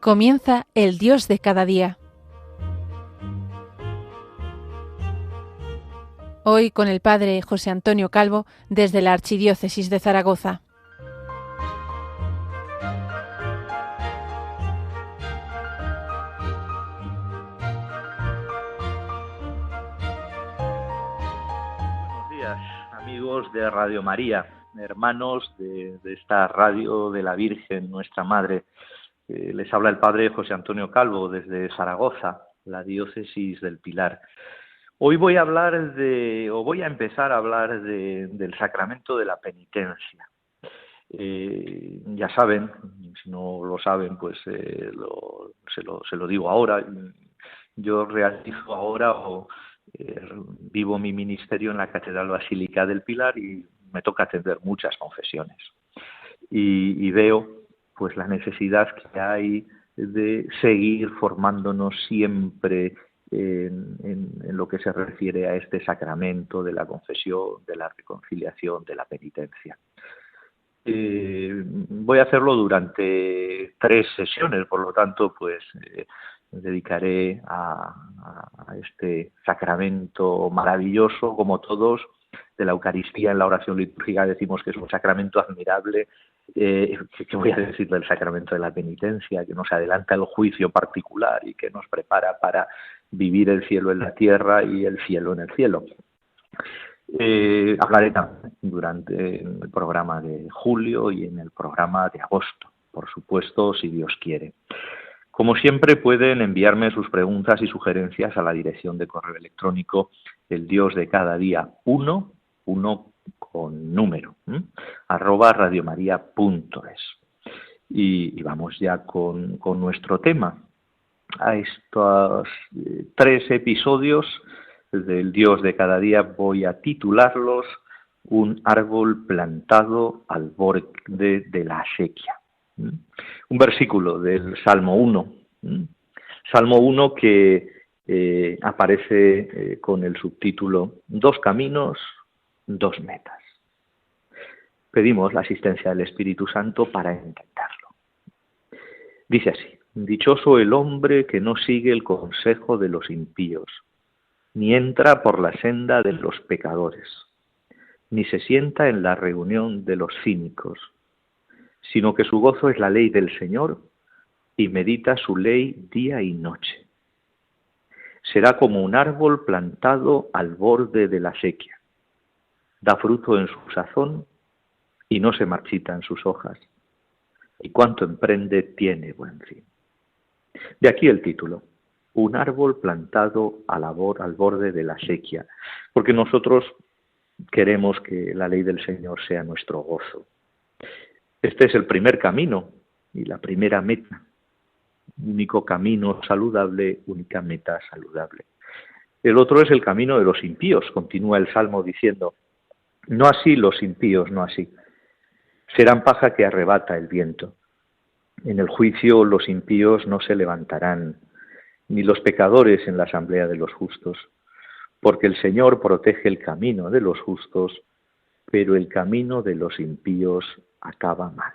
Comienza el Dios de cada día. Hoy con el Padre José Antonio Calvo desde la Archidiócesis de Zaragoza. Buenos días, amigos de Radio María, hermanos de esta radio de la Virgen, nuestra Madre. Les habla el Padre José Antonio Calvo desde Zaragoza, la diócesis del Pilar. Hoy voy a empezar a hablar del sacramento de la penitencia. Ya saben, si no lo saben, pues se lo digo ahora. Yo realizo ahora vivo mi ministerio en la Catedral Basílica del Pilar y me toca atender muchas confesiones. Y veo pues la necesidad que hay de seguir formándonos siempre en lo que se refiere a este sacramento de la confesión, de la reconciliación, de la penitencia. Voy a hacerlo durante 3 sesiones, por lo tanto, pues me dedicaré a este sacramento maravilloso, como todos, de la Eucaristía. En la oración litúrgica decimos que es un sacramento admirable. ¿Qué voy a decir del sacramento de la penitencia? Que nos adelanta el juicio particular y que nos prepara para vivir el cielo en la tierra y el cielo en el cielo. Hablaré también durante el programa de julio y en el programa de agosto, por supuesto, si Dios quiere. Como siempre, pueden enviarme sus preguntas y sugerencias a la dirección de correo electrónico el Dios de cada día 1 con número, @radiomaria.es. Y vamos ya con nuestro tema. A estos 3 episodios del Dios de cada día voy a titularlos Un árbol plantado al borde de la acequia. Un versículo del Salmo 1. Salmo 1 que aparece con el subtítulo 2 caminos, 2 metas. Pedimos la asistencia del Espíritu Santo para entenderlo. Dice así: dichoso el hombre que no sigue el consejo de los impíos, ni entra por la senda de los pecadores, ni se sienta en la reunión de los cínicos, sino que su gozo es la ley del Señor y medita su ley día y noche. Será como un árbol plantado al borde de la acequia. Da fruto en su sazón y no se marchitan sus hojas. Y cuanto emprende tiene buen fin. De aquí el título, un árbol plantado al borde de la acequia, porque nosotros queremos que la ley del Señor sea nuestro gozo. Este es el primer camino y la primera meta. Único camino saludable, única meta saludable. El otro es el camino de los impíos, continúa el Salmo diciendo, no así los impíos, no así. Serán paja que arrebata el viento. En el juicio los impíos no se levantarán, ni los pecadores en la asamblea de los justos, porque el Señor protege el camino de los justos, pero el camino de los impíos acaba mal.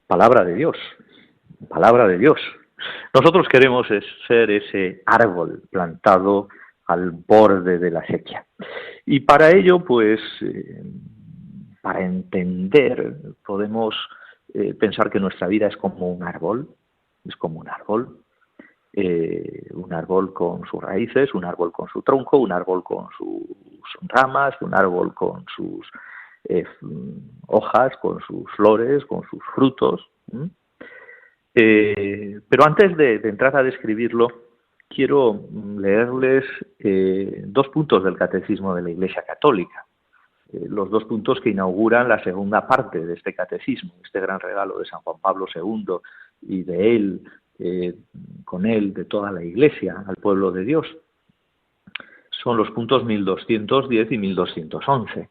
Palabra de Dios, palabra de Dios. Nosotros queremos ser ese árbol plantado al borde de la acequia. Y para ello, pues, para entender, podemos pensar que nuestra vida es como un árbol, un árbol con sus raíces, un árbol con su tronco, un árbol con sus ramas, un árbol con sus hojas, con sus flores, con sus frutos. Pero antes de entrar a describirlo, quiero leerles 2 puntos del Catecismo de la Iglesia Católica, los 2 puntos que inauguran la segunda parte de este catecismo, este gran regalo de San Juan Pablo II y de él, con él, de toda la Iglesia, al pueblo de Dios. Son los puntos 1210 y 1211,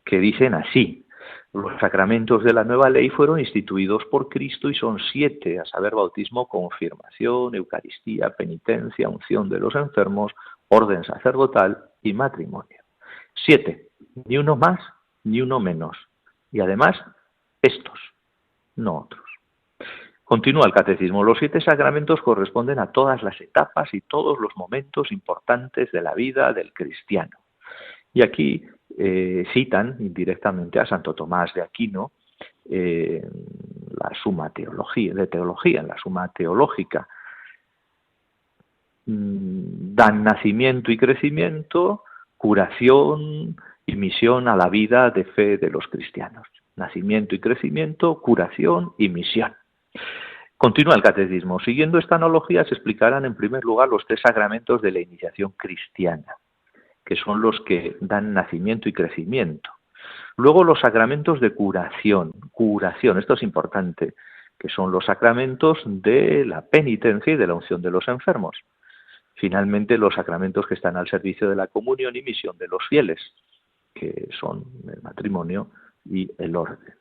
que dicen así: los sacramentos de la nueva ley fueron instituidos por Cristo y son 7, a saber, bautismo, confirmación, Eucaristía, penitencia, unción de los enfermos, orden sacerdotal y matrimonio. 7, ni uno más, ni uno menos. Y además, estos. no otros. Continúa el catecismo. Los 7 sacramentos corresponden a todas las etapas y todos los momentos importantes de la vida del cristiano. Y aquí citan indirectamente a Santo Tomás de Aquino, la Suma de Teología, en la Suma Teológica. Dan nacimiento y crecimiento, curación y misión a la vida de fe de los cristianos. Nacimiento y crecimiento, curación y misión. Continúa el catecismo. Siguiendo esta analogía se explicarán en primer lugar los 3 sacramentos de la iniciación cristiana, que son los que dan nacimiento y crecimiento. Luego los sacramentos de curación, esto es importante, que son los sacramentos de la penitencia y de la unción de los enfermos. Finalmente los sacramentos que están al servicio de la comunión y misión de los fieles, que son el matrimonio y el orden.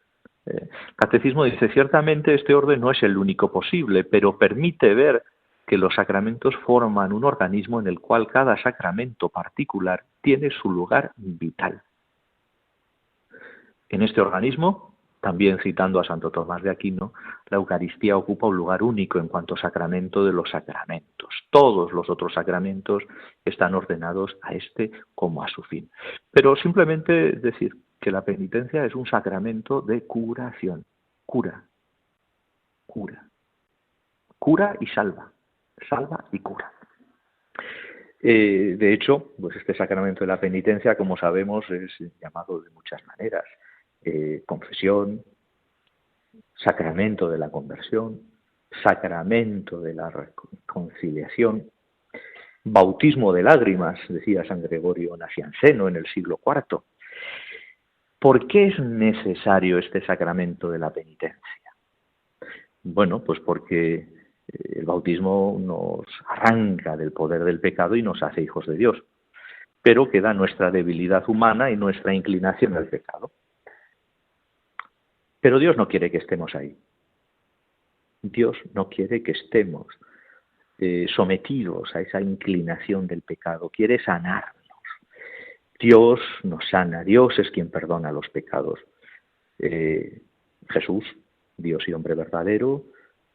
El catecismo dice, ciertamente este orden no es el único posible, pero permite ver que los sacramentos forman un organismo en el cual cada sacramento particular tiene su lugar vital. En este organismo, también citando a Santo Tomás de Aquino, la Eucaristía ocupa un lugar único en cuanto sacramento de los sacramentos. Todos los otros sacramentos están ordenados a este como a su fin. Pero simplemente decir que la penitencia es un sacramento de curación. Cura y salva y cura. De hecho, pues este sacramento de la penitencia, como sabemos, es llamado de muchas maneras. Confesión, sacramento de la conversión, sacramento de la reconciliación, bautismo de lágrimas, decía San Gregorio Nacianceno en el siglo IV. ¿Por qué es necesario este sacramento de la penitencia? Bueno, pues porque el bautismo nos arranca del poder del pecado y nos hace hijos de Dios, pero queda nuestra debilidad humana y nuestra inclinación al pecado. Pero Dios no quiere que estemos ahí. Dios no quiere que estemos sometidos a esa inclinación del pecado. Quiere sanarnos. Dios nos sana. Dios es quien perdona los pecados. Jesús, Dios y hombre verdadero,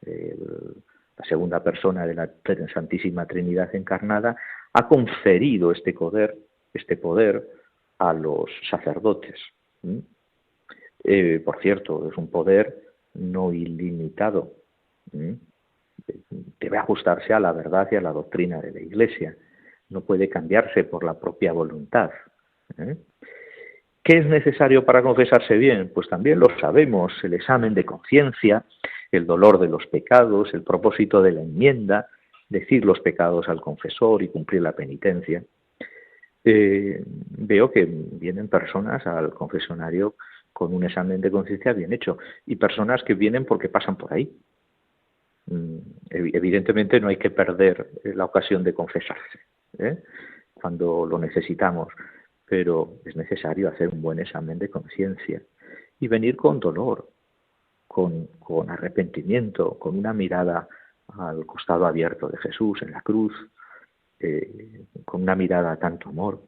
la segunda persona de la Santísima Trinidad encarnada, ha conferido este poder a los sacerdotes. Por cierto, es un poder no ilimitado. Debe ajustarse a la verdad y a la doctrina de la Iglesia. No puede cambiarse por la propia voluntad. ¿Qué es necesario para confesarse bien? Pues también lo sabemos, el examen de conciencia, el dolor de los pecados, el propósito de la enmienda, decir los pecados al confesor y cumplir la penitencia. Veo que vienen personas al confesionario con un examen de conciencia bien hecho, y personas que vienen porque pasan por ahí. Evidentemente no hay que perder la ocasión de confesarse, cuando lo necesitamos, pero es necesario hacer un buen examen de conciencia y venir con dolor, con arrepentimiento, con una mirada al costado abierto de Jesús en la cruz, con una mirada a tanto amor.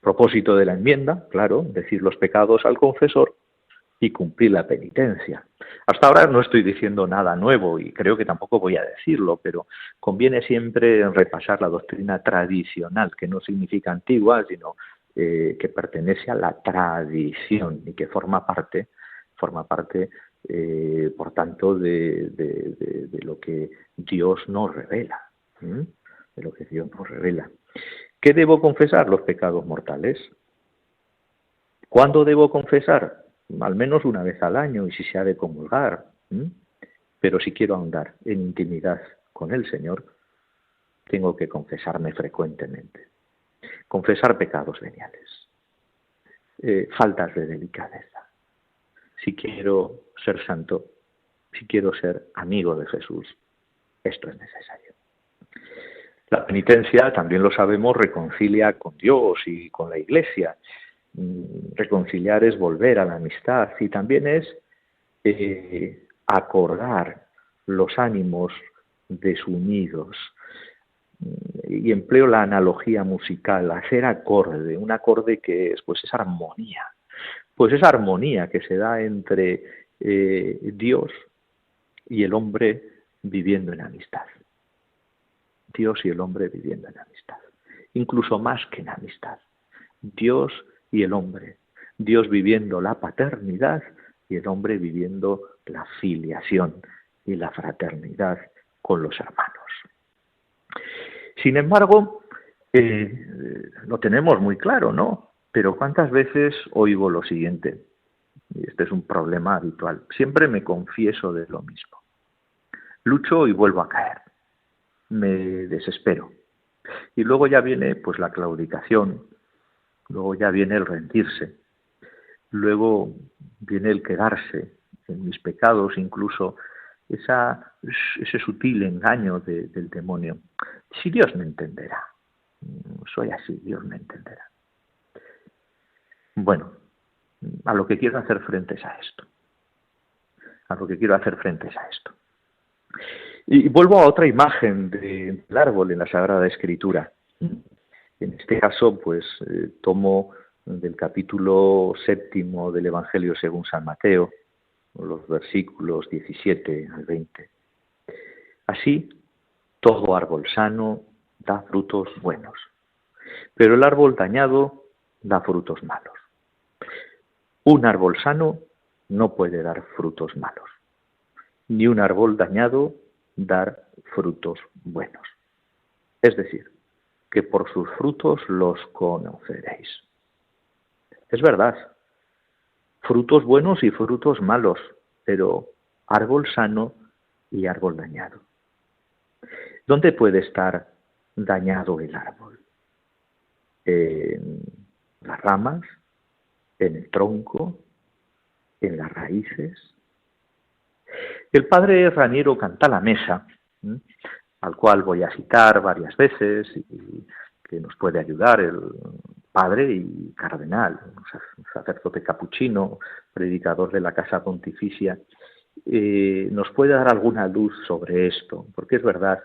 Propósito de la enmienda, claro, decir los pecados al confesor y cumplir la penitencia. Hasta ahora no estoy diciendo nada nuevo y creo que tampoco voy a decirlo, pero conviene siempre repasar la doctrina tradicional, que no significa antigua, sino que pertenece a la tradición y que forma parte, por tanto, de lo que Dios nos revela, de lo que Dios nos revela. ¿Qué debo confesar? Los pecados mortales. ¿Cuándo debo confesar? Al menos una vez al año y si se ha de comulgar. Pero si quiero ahondar en intimidad con el Señor, tengo que confesarme frecuentemente. Confesar pecados veniales, faltas de delicadeza. Si quiero ser santo, si quiero ser amigo de Jesús, esto es necesario. La penitencia, también lo sabemos, reconcilia con Dios y con la Iglesia. Reconciliar es volver a la amistad y también es acordar los ánimos desunidos. Y empleo la analogía musical, hacer un acorde que es, pues es armonía. Pues esa armonía que se da entre Dios y el hombre viviendo en amistad. Dios y el hombre viviendo en amistad. Incluso más que en amistad. Dios y el hombre. Dios viviendo la paternidad y el hombre viviendo la filiación y la fraternidad con los hermanos. Sin embargo, lo tenemos muy claro, ¿no? Pero ¿cuántas veces oigo lo siguiente? Y este es un problema habitual. Siempre me confieso de lo mismo. Lucho y vuelvo a caer. Me desespero. Y luego ya viene pues la claudicación, luego ya viene el rendirse, luego viene el quedarse en mis pecados, incluso ese sutil engaño del demonio. Si Dios me entenderá, soy así, Dios me entenderá. Bueno, a lo que quiero hacer frente es a esto. A lo que quiero hacer frente es a esto. Y vuelvo a otra imagen del árbol en la Sagrada Escritura. En este caso, pues tomo del capítulo 7 del Evangelio según San Mateo, los versículos 17 al 20. Así, todo árbol sano da frutos buenos, pero el árbol dañado da frutos malos. Un árbol sano no puede dar frutos malos, ni un árbol dañado dar frutos buenos. Es decir, que por sus frutos los conoceréis. Es verdad, frutos buenos y frutos malos, pero árbol sano y árbol dañado. ¿Dónde puede estar dañado el árbol? En las ramas, en el tronco, en las raíces. El padre Raniero Cantalamessa, al cual voy a citar varias veces y que nos puede ayudar, el padre y cardenal, un sacerdote capuchino, predicador de la Casa Pontificia, nos puede dar alguna luz sobre esto, porque es verdad,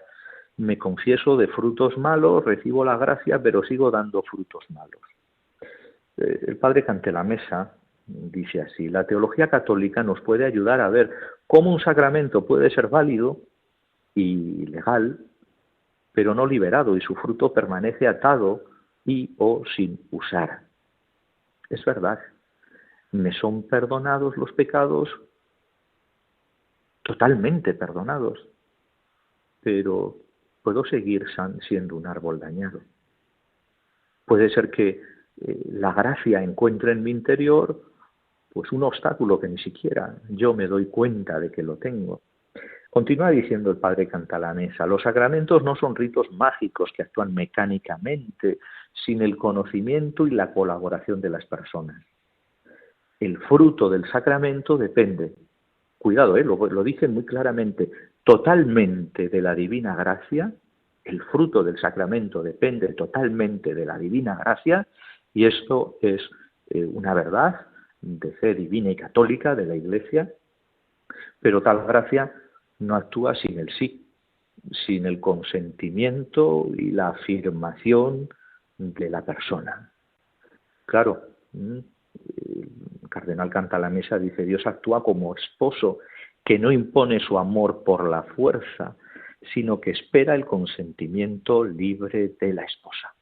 me confieso de frutos malos, recibo la gracia, pero sigo dando frutos malos. El padre Cantalamessa dice así: la teología católica nos puede ayudar a ver cómo un sacramento puede ser válido y legal, pero no liberado, y su fruto permanece atado y o sin usar. Es verdad, me son perdonados los pecados, totalmente perdonados, pero puedo seguir siendo un árbol dañado. Puede ser que la gracia encuentre en mi interior pues un obstáculo que ni siquiera yo me doy cuenta de que lo tengo. Continúa diciendo el padre Cantalamessa: los sacramentos no son ritos mágicos que actúan mecánicamente, sin el conocimiento y la colaboración de las personas. El fruto del sacramento depende, cuidado, lo dice muy claramente, totalmente de la divina gracia. El fruto del sacramento depende totalmente de la divina gracia, y esto es una verdad de fe divina y católica de la Iglesia, pero tal gracia no actúa sin el sí, sin el consentimiento y la afirmación de la persona. Claro, el cardenal Cantalamessa dice: Dios actúa como esposo que no impone su amor por la fuerza, sino que espera el consentimiento libre de la esposa.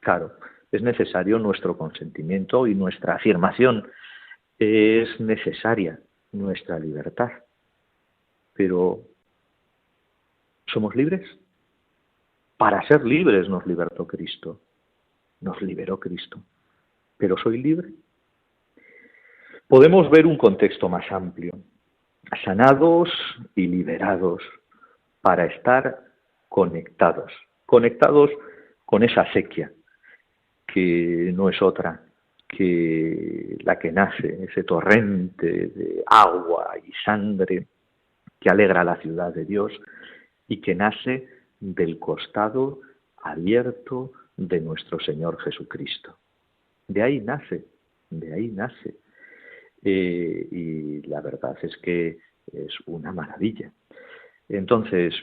Claro, es necesario nuestro consentimiento y nuestra afirmación, es necesaria nuestra libertad. Pero, ¿somos libres? Para ser libres nos libertó Cristo, nos liberó Cristo. ¿Pero soy libre? Podemos ver un contexto más amplio, sanados y liberados, para estar conectados con esa sequía, que no es otra que la que nace, ese torrente de agua y sangre que alegra la ciudad de Dios y que nace del costado abierto de nuestro Señor Jesucristo. De ahí nace. Y la verdad es que es una maravilla. Entonces,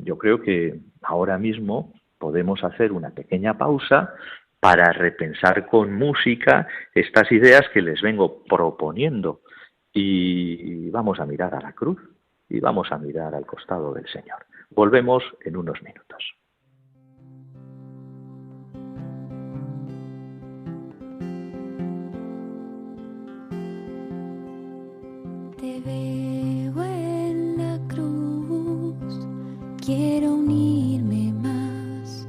yo creo que ahora mismo podemos hacer una pequeña pausa para repensar con música estas ideas que les vengo proponiendo y vamos a mirar a la cruz y vamos a mirar al costado del Señor. Volvemos en unos minutos. Te veo en la cruz, quiero unirme más,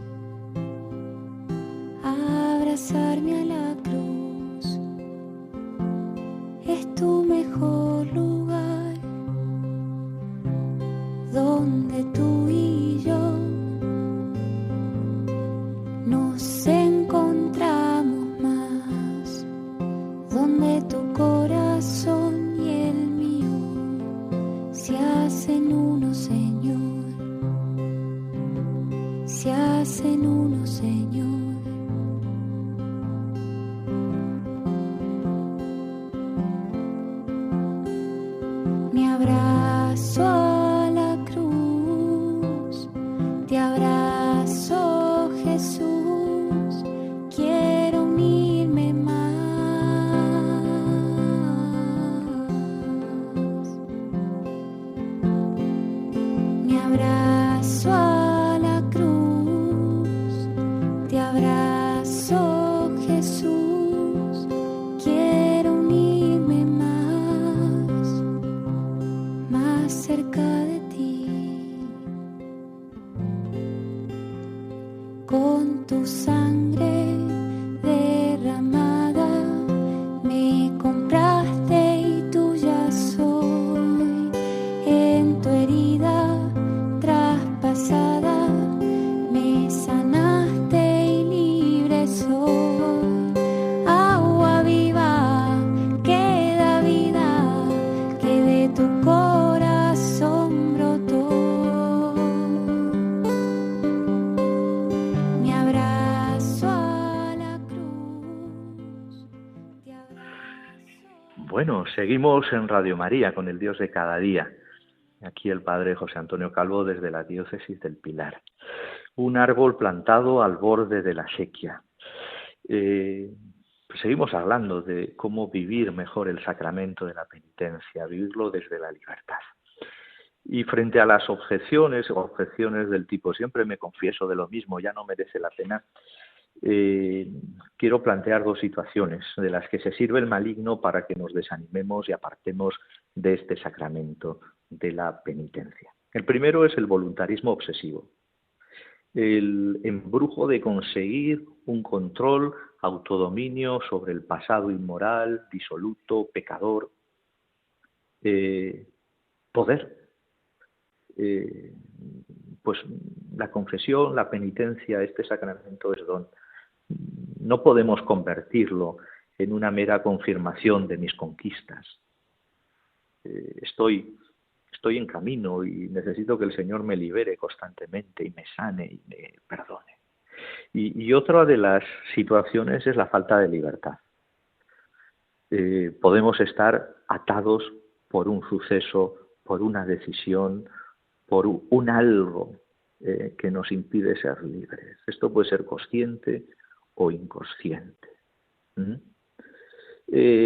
abrazarme a la cruz, es tu mejor lugar, donde tú y yo nos encontramos más, donde tu corazón se hacen uno, Señor, se hacen uno, Señor. Me abrazo a la cruz, te abrazo, Jesús, quiero unirme más. Abrazo a la cruz, te abrazo, Jesús, quiero unirme más cerca de ti. Con tu sangre derramada me compraste y tuya soy. En tu herida traspasada me sanaste y libre soy. Agua viva que da vida, que de tu corazón brotó. Me abrazo a la cruz, te abrazo. Bueno, seguimos en Radio María con el Dios de cada día. Aquí el padre José Antonio Calvo desde la diócesis del Pilar. Un árbol plantado al borde de la sequía. Seguimos hablando de cómo vivir mejor el sacramento de la penitencia, vivirlo desde la libertad. Y frente a las objeciones del tipo siempre me confieso de lo mismo, ya no merece la pena, quiero plantear dos situaciones de las que se sirve el maligno para que nos desanimemos y apartemos de este sacramento de la penitencia. El primero es el voluntarismo obsesivo, el embrujo de conseguir un control, autodominio sobre el pasado inmoral, disoluto, pecador, poder. Pues la confesión, la penitencia, este sacramento es don. No podemos convertirlo en una mera confirmación de mis conquistas. Estoy en camino y necesito que el Señor me libere constantemente y me sane y me perdone. Y otra de las situaciones es la falta de libertad. Podemos estar atados por un suceso, por una decisión, por un algo que nos impide ser libres. Esto puede ser consciente o inconsciente.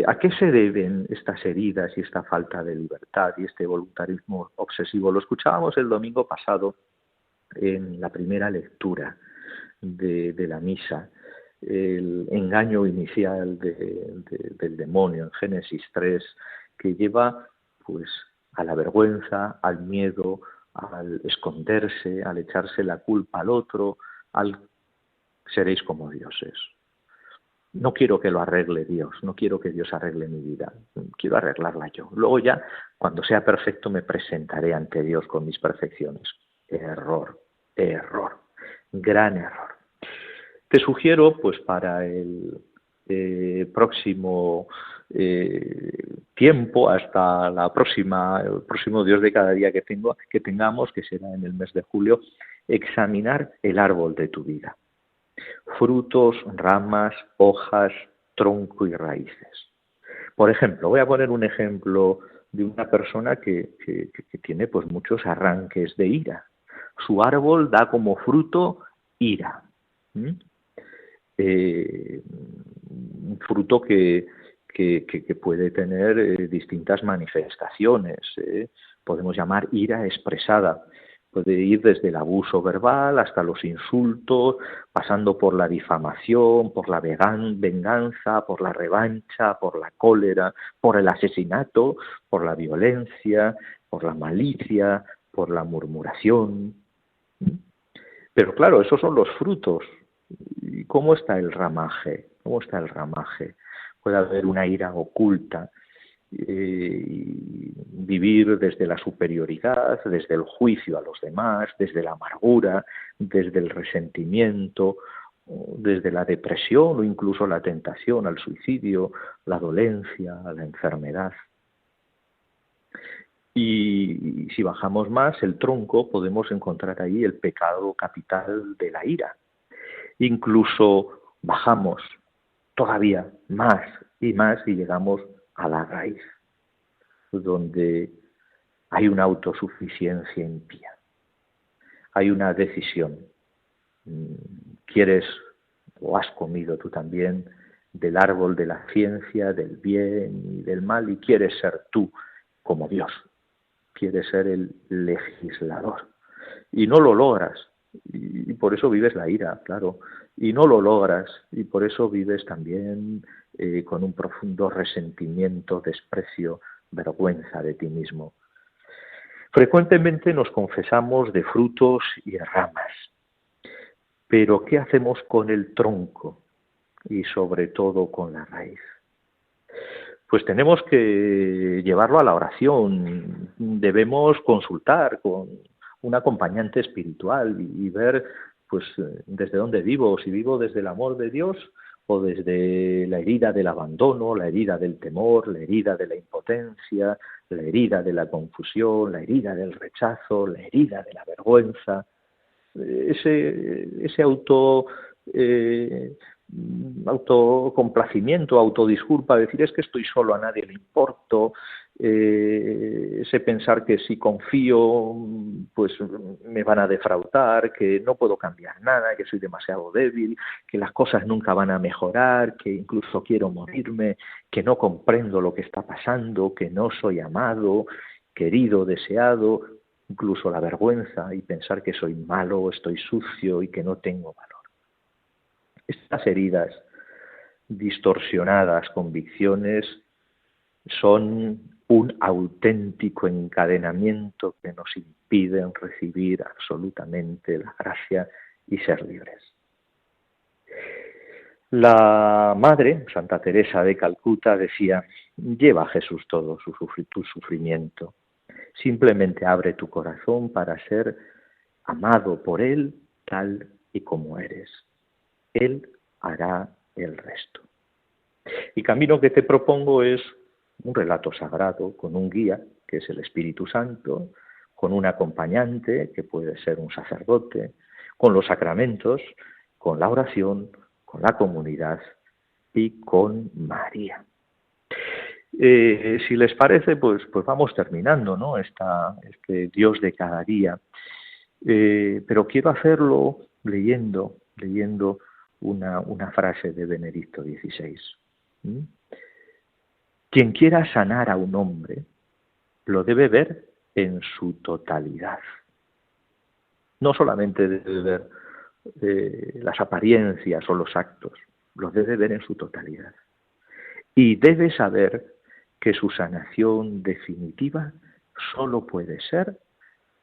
¿A qué se deben estas heridas y esta falta de libertad y este voluntarismo obsesivo? Lo escuchábamos el domingo pasado en la primera lectura de la misa, el engaño inicial del demonio en Génesis 3, que lleva pues a la vergüenza, al miedo, al esconderse, al echarse la culpa al otro, al seréis como dioses. No quiero que lo arregle Dios, no quiero que Dios arregle mi vida, quiero arreglarla yo. Luego ya, cuando sea perfecto, me presentaré ante Dios con mis perfecciones. Error, gran error. Te sugiero, pues para el próximo tiempo, hasta el próximo Dios de cada día que tengamos, que será en el mes de julio, examinar el árbol de tu vida. Frutos, ramas, hojas, tronco y raíces. Por ejemplo, voy a poner un ejemplo de una persona que tiene pues muchos arranques de ira. Su árbol da como fruto ira. Un fruto que que puede tener distintas manifestaciones. Podemos llamar ira expresada. Puede ir desde el abuso verbal hasta los insultos, pasando por la difamación, por la venganza, por la revancha, por la cólera, por el asesinato, por la violencia, por la malicia, por la murmuración. Pero claro, esos son los frutos. ¿Y cómo está el ramaje? ¿Cómo está el ramaje? Puede haber una ira oculta, y vivir desde la superioridad, desde el juicio a los demás, desde la amargura, desde el resentimiento, desde la depresión o incluso la tentación al suicidio, la dolencia, la enfermedad. Y si bajamos más el tronco, podemos encontrar ahí el pecado capital de la ira. Incluso bajamos todavía más y más y llegamos a la raíz, donde hay una autosuficiencia impía, hay una decisión. ¿Quieres o has comido tú también del árbol de la ciencia, del bien y del mal, y quieres ser tú como Dios? Quieres ser el legislador y no lo logras, y por eso vives la ira, claro, y no lo logras, y por eso vives también con un profundo resentimiento, desprecio, vergüenza de ti mismo. Frecuentemente nos confesamos de frutos y de ramas, pero ¿qué hacemos con el tronco y sobre todo con la raíz? Pues tenemos que llevarlo a la oración, debemos consultar con un acompañante espiritual y ver pues desde dónde vivo, si vivo desde el amor de Dios o desde la herida del abandono, la herida del temor, la herida de la impotencia, la herida de la confusión, la herida del rechazo, la herida de la vergüenza. Ese autocomplacimiento, autodisculpa, decir es que estoy solo, a nadie le importo, ese pensar que si confío pues me van a defraudar, que no puedo cambiar nada, que soy demasiado débil, que las cosas nunca van a mejorar, que incluso quiero morirme, que no comprendo lo que está pasando, que no soy amado, querido, deseado, incluso la vergüenza y pensar que soy malo, estoy sucio y que no tengo valor. Estas heridas, distorsionadas convicciones, son un auténtico encadenamiento que nos impiden recibir absolutamente la gracia y ser libres. La madre, Santa Teresa de Calcuta, decía: lleva a Jesús todo tu sufrimiento, simplemente abre tu corazón para ser amado por Él tal y como eres. Él hará el resto. El camino que te propongo es un relato sagrado con un guía, que es el Espíritu Santo, con un acompañante, que puede ser un sacerdote, con los sacramentos, con la oración, con la comunidad y con María. Si les parece, pues vamos terminando, ¿no? Este Dios de cada día. Pero quiero hacerlo leyendo una frase de Benedicto XVI. Quien quiera sanar a un hombre lo debe ver en su totalidad. No solamente debe ver las apariencias o los actos, lo debe ver en su totalidad. Y debe saber que su sanación definitiva solo puede ser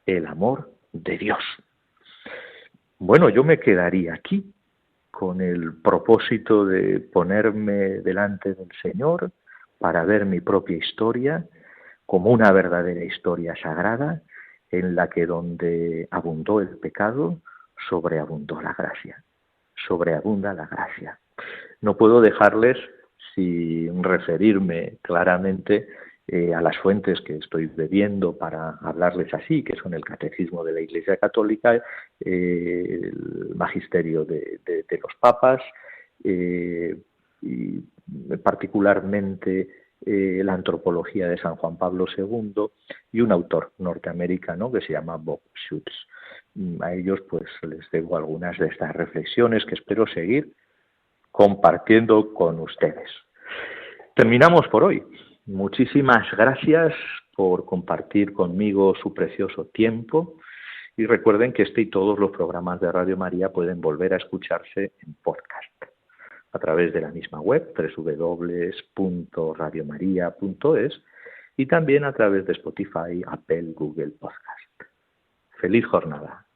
el amor de Dios. Bueno, yo me quedaría aquí con el propósito de ponerme delante del Señor para ver mi propia historia como una verdadera historia sagrada en la que donde abundó el pecado, sobreabundó la gracia. Sobreabunda la gracia. No puedo dejarles sin referirme claramente a las fuentes que estoy bebiendo para hablarles así, que son el Catecismo de la Iglesia Católica, el Magisterio de los Papas, y particularmente la Antropología de San Juan Pablo II y un autor norteamericano que se llama Bob Schutz. A ellos pues les debo algunas de estas reflexiones que espero seguir compartiendo con ustedes. Terminamos por hoy. Muchísimas gracias por compartir conmigo su precioso tiempo y recuerden que este y todos los programas de Radio María pueden volver a escucharse en podcast a través de la misma web www.radiomaria.es y también a través de Spotify, Apple, Google Podcast. ¡Feliz jornada!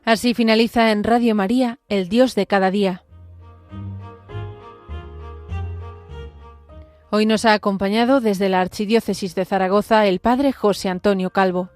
Así finaliza en Radio María, El Dios de cada día. Hoy nos ha acompañado desde la Archidiócesis de Zaragoza el Padre José Antonio Calvo.